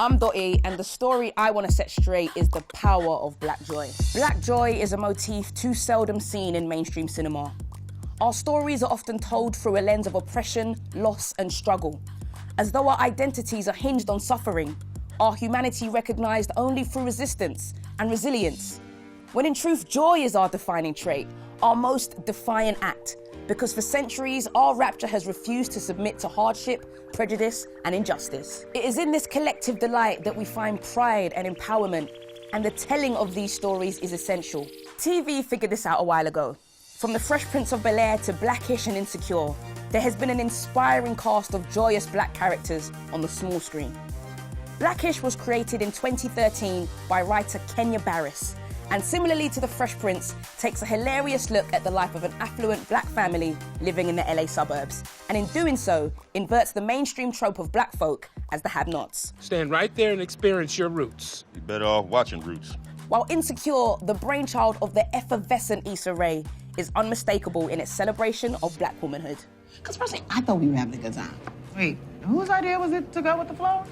I'm Dotty, and the story I want to set straight is the power of black joy. Black joy is a motif too seldom seen in mainstream cinema. Our stories are often told through a lens of oppression, loss, and struggle, as though our identities are hinged on suffering, our humanity recognised only through resistance and resilience, when in truth joy is our defining trait, our most defiant act, because for centuries our rapture has refused to submit to hardship, prejudice, and injustice. It is in this collective delight that we find pride and empowerment, and the telling of these stories is essential. TV figured this out a while ago. From The Fresh Prince of Bel-Air to Blackish and Insecure, there has been an inspiring cast of joyous black characters on the small screen. Blackish was created in 2013 by writer Kenya Barris, and similarly to The Fresh Prince, takes a hilarious look at the life of an affluent black family living in the LA suburbs, and in doing so, inverts the mainstream trope of black folk as the have-nots. Stand right there and experience your roots. You better off watching Roots. While Insecure, the brainchild of the effervescent Issa Rae, is unmistakable in its celebration of black womanhood. Because personally, I thought we were having a good time. Wait, whose idea was it to go with the flow?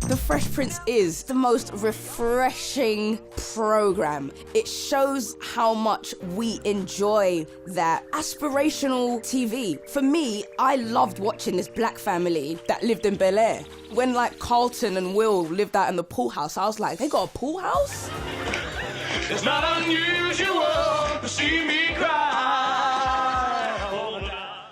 The Fresh Prince is the most refreshing program. It shows how much we enjoy that aspirational TV. For me, I loved watching this black family that lived in Bel Air. When like Carlton and Will lived out in the pool house, I was like, they got a pool house? It's not unusual to see me cry.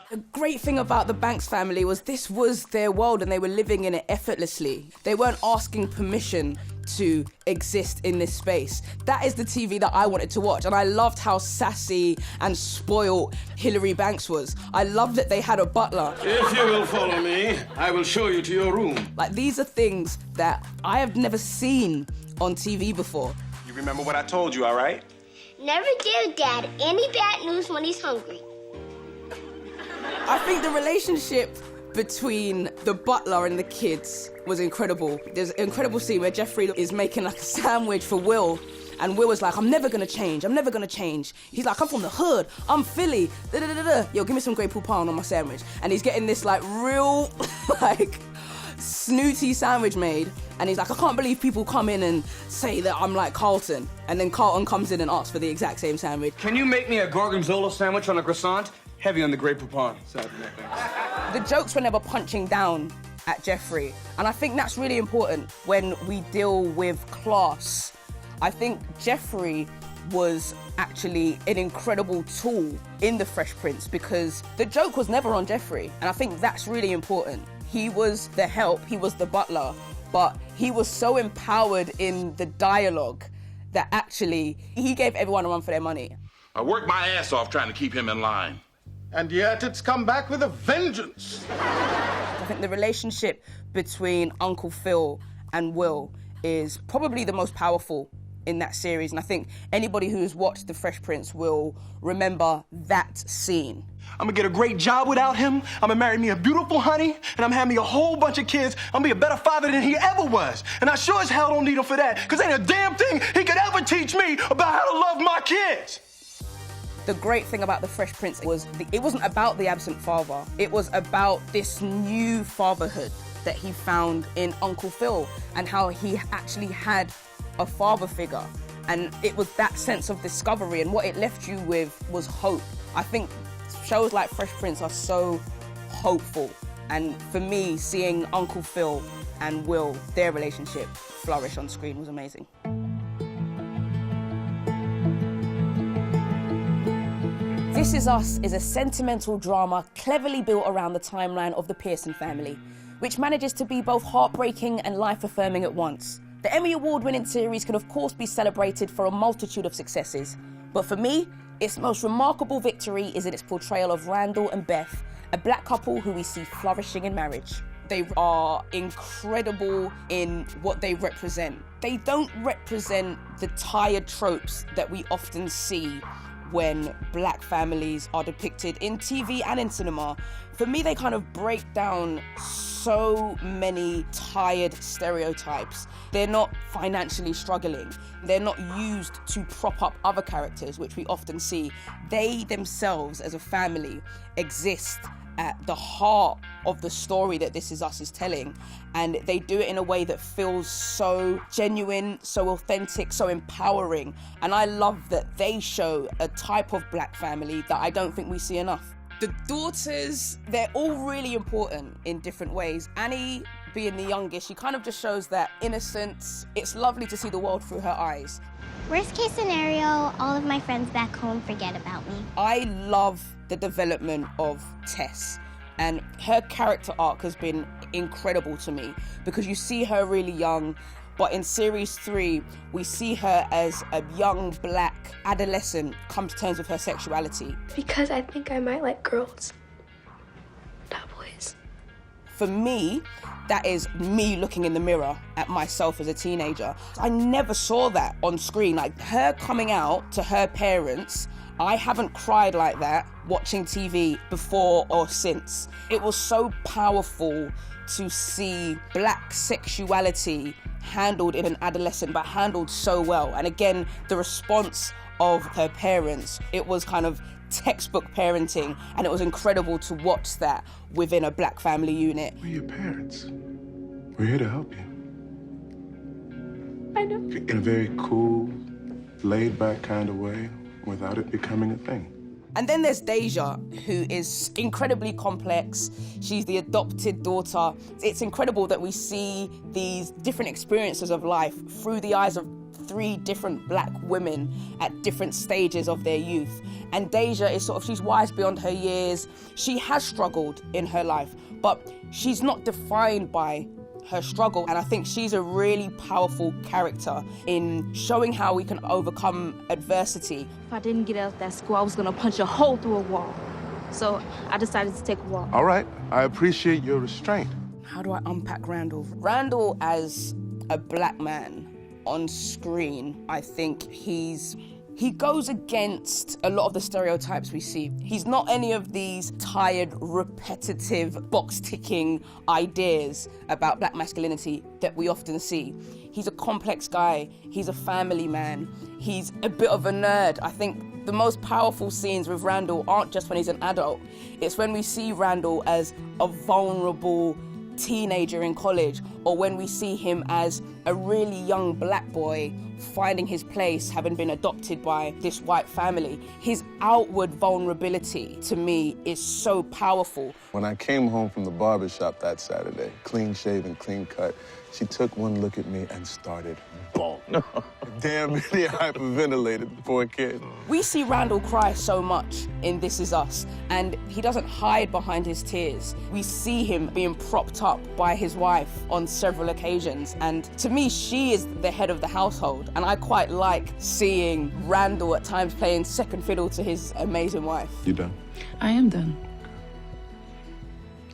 The great thing about the Banks family was this was their world and they were living in it effortlessly. They weren't asking permission to exist in this space. That is the TV that I wanted to watch, and I loved how sassy and spoiled Hilary Banks was. I loved that they had a butler. If you will follow me, I will show you to your room. Like, these are things that I have never seen on TV before. You remember what I told you, all right? Never give Dad any bad news when he's hungry. I think the relationship between the butler and the kids was incredible. There's an incredible scene where Jeffrey is making like a sandwich for Will, and Will is like, I'm never gonna change, I'm never gonna change. He's like, I'm from the hood, I'm Philly, da-da-da-da. Yo, give me some Grey Poupon on my sandwich. And he's getting this like real, like, snooty sandwich made, and he's like, I can't believe people come in and say that I'm like Carlton. And then Carlton comes in and asks for the exact same sandwich. Can you make me a gorgonzola sandwich on a croissant? Heavy on the Grey Poupon. The jokes were never punching down at Jeffrey, and I think that's really important when we deal with class. I think Jeffrey was actually an incredible tool in The Fresh Prince because the joke was never on Jeffrey, and I think that's really important. He was the help, he was the butler, but he was so empowered in the dialogue that actually he gave everyone a run for their money. I worked my ass off trying to keep him in line. And yet it's come back with a vengeance. I think the relationship between Uncle Phil and Will is probably the most powerful in that series, and I think anybody who's watched The Fresh Prince will remember that scene. I'm gonna get a great job without him, I'm gonna marry me a beautiful honey, and I'm gonna have me a whole bunch of kids. I'm gonna be a better father than he ever was. And I sure as hell don't need him for that, because ain't a damn thing he could ever teach me about how to love my kids. The great thing about The Fresh Prince was it wasn't about the absent father. It was about this new fatherhood that he found in Uncle Phil and how he actually had a father figure. And it was that sense of discovery, and what it left you with was hope. I think shows like Fresh Prince are so hopeful. And for me, seeing Uncle Phil and Will, their relationship flourish on screen was amazing. This Is Us is a sentimental drama cleverly built around the timeline of the Pearson family, which manages to be both heartbreaking and life-affirming at once. The Emmy Award-winning series can of course be celebrated for a multitude of successes, but for me, its most remarkable victory is in its portrayal of Randall and Beth, a black couple who we see flourishing in marriage. They are incredible in what they represent. They don't represent the tired tropes that we often see when black families are depicted in TV and in cinema. For me, they kind of break down so many tired stereotypes. They're not financially struggling. They're not used to prop up other characters, which we often see. They themselves, as a family, exist at the heart of the story that This Is Us is telling, and they do it in a way that feels so genuine, so authentic, so empowering. And I love that they show a type of black family that I don't think we see enough. The daughters, they're all really important in different ways. Annie, being the youngest, she kind of just shows that innocence. It's lovely to see the world through her eyes. Worst case scenario, all of my friends back home forget about me. I love the development of Tess, and her character arc has been incredible to me because you see her really young, but in series 3, we see her as a young black adolescent come to terms with her sexuality. Because I think I might like girls, not boys. For me, that is me looking in the mirror at myself as a teenager. I never saw that on screen. Like her coming out to her parents, I haven't cried like that watching TV before or since. It was so powerful to see black sexuality handled in an adolescent, but handled so well. And again, the response of her parents, it was kind of textbook parenting, and it was incredible to watch that within a black family unit. We're your parents. We're here to help you. I know. In a very cool, laid-back kind of way, without it becoming a thing. And then there's Deja, who is incredibly complex. She's the adopted daughter. It's incredible that we see these different experiences of life through the eyes of 3 different black women at different stages of their youth. And Deja is she's wise beyond her years. She has struggled in her life, but she's not defined by her struggle. And I think she's a really powerful character in showing how we can overcome adversity. If I didn't get out of that school, I was gonna punch a hole through a wall. So I decided to take a walk. All right, I appreciate your restraint. How do I unpack Randall? Randall as a black man on screen, I think he goes against a lot of the stereotypes we see. He's not any of these tired, repetitive, box-ticking ideas about black masculinity that we often see. He's a complex guy. He's a family man. He's a bit of a nerd. I think the most powerful scenes with Randall aren't just when he's an adult. It's when we see Randall as a vulnerable teenager in college, or when we see him as a really young black boy finding his place, having been adopted by this white family. His outward vulnerability, to me, is so powerful. When I came home from the barbershop that Saturday, clean shaven, clean cut, she took one look at me and started bawling. Damn near hyperventilated, the poor kid. We see Randall cry so much in This Is Us, and he doesn't hide behind his tears. We see him being propped up by his wife on several occasions, and to me, she is the head of the household, and I quite like seeing Randall at times playing second fiddle to his amazing wife. You done? I am done.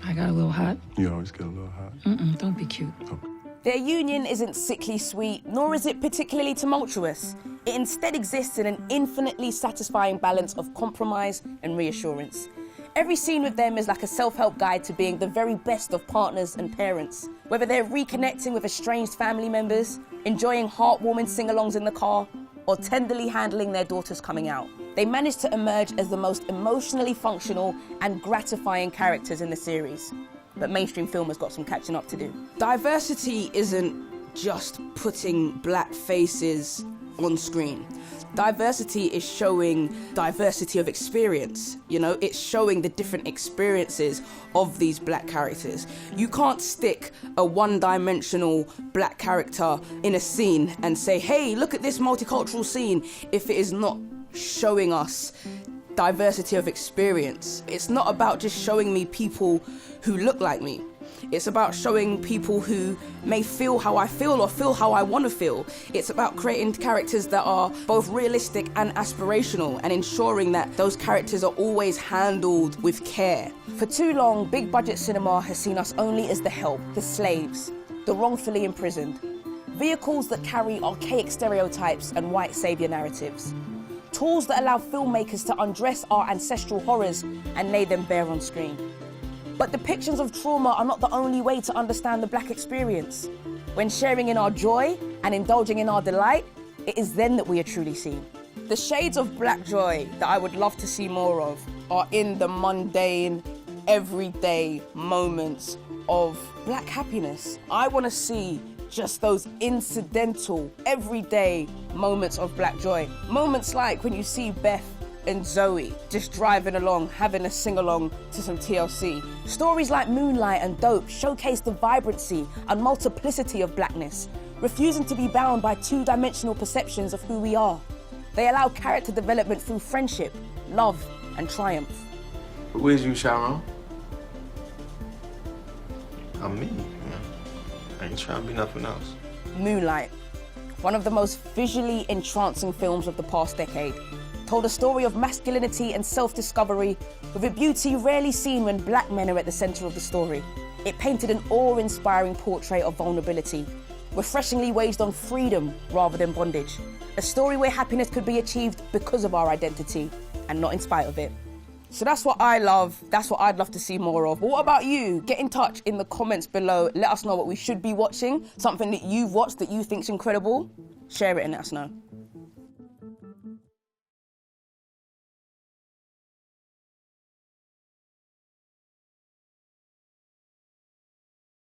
I got a little hot. You always get a little hot. Don't be cute. Okay. Their union isn't sickly sweet, nor is it particularly tumultuous. It instead exists in an infinitely satisfying balance of compromise and reassurance. Every scene with them is like a self-help guide to being the very best of partners and parents. Whether they're reconnecting with estranged family members, enjoying heartwarming sing-alongs in the car, or tenderly handling their daughters coming out, they manage to emerge as the most emotionally functional and gratifying characters in the series. But mainstream film has got some catching up to do. Diversity isn't just putting black faces on screen. Diversity is showing diversity of experience. You know, it's showing the different experiences of these black characters. You can't stick a one-dimensional black character in a scene and say, hey, look at this multicultural scene, if it is not showing us diversity of experience. It's not about just showing me people who look like me. It's about showing people who may feel how I feel or feel how I want to feel. It's about creating characters that are both realistic and aspirational, and ensuring that those characters are always handled with care. For too long, big budget cinema has seen us only as the help, the slaves, the wrongfully imprisoned. Vehicles that carry archaic stereotypes and white savior narratives. Tools that allow filmmakers to undress our ancestral horrors and lay them bare on screen. But depictions of trauma are not the only way to understand the black experience. When sharing in our joy and indulging in our delight, it is then that we are truly seen. The shades of black joy that I would love to see more of are in the mundane, everyday moments of black happiness. I want to see just those incidental, everyday moments of black joy. Moments like when you see Beth and Zoe just driving along, having a sing-along to some TLC. Stories like Moonlight and Dope showcase the vibrancy and multiplicity of blackness, refusing to be bound by two-dimensional perceptions of who we are. They allow character development through friendship, love, and triumph. Who is you, Sharon? I'm me, man. I ain't trying to be nothing else. Moonlight, one of the most visually entrancing films of the past decade, told a story of masculinity and self-discovery with a beauty rarely seen when black men are at the center of the story. It painted an awe-inspiring portrait of vulnerability, refreshingly waged on freedom rather than bondage. A story where happiness could be achieved because of our identity and not in spite of it. So that's what I love. That's what I'd love to see more of. But what about you? Get in touch in the comments below. Let us know what we should be watching, something that you've watched that you think's incredible. Share it and let us know.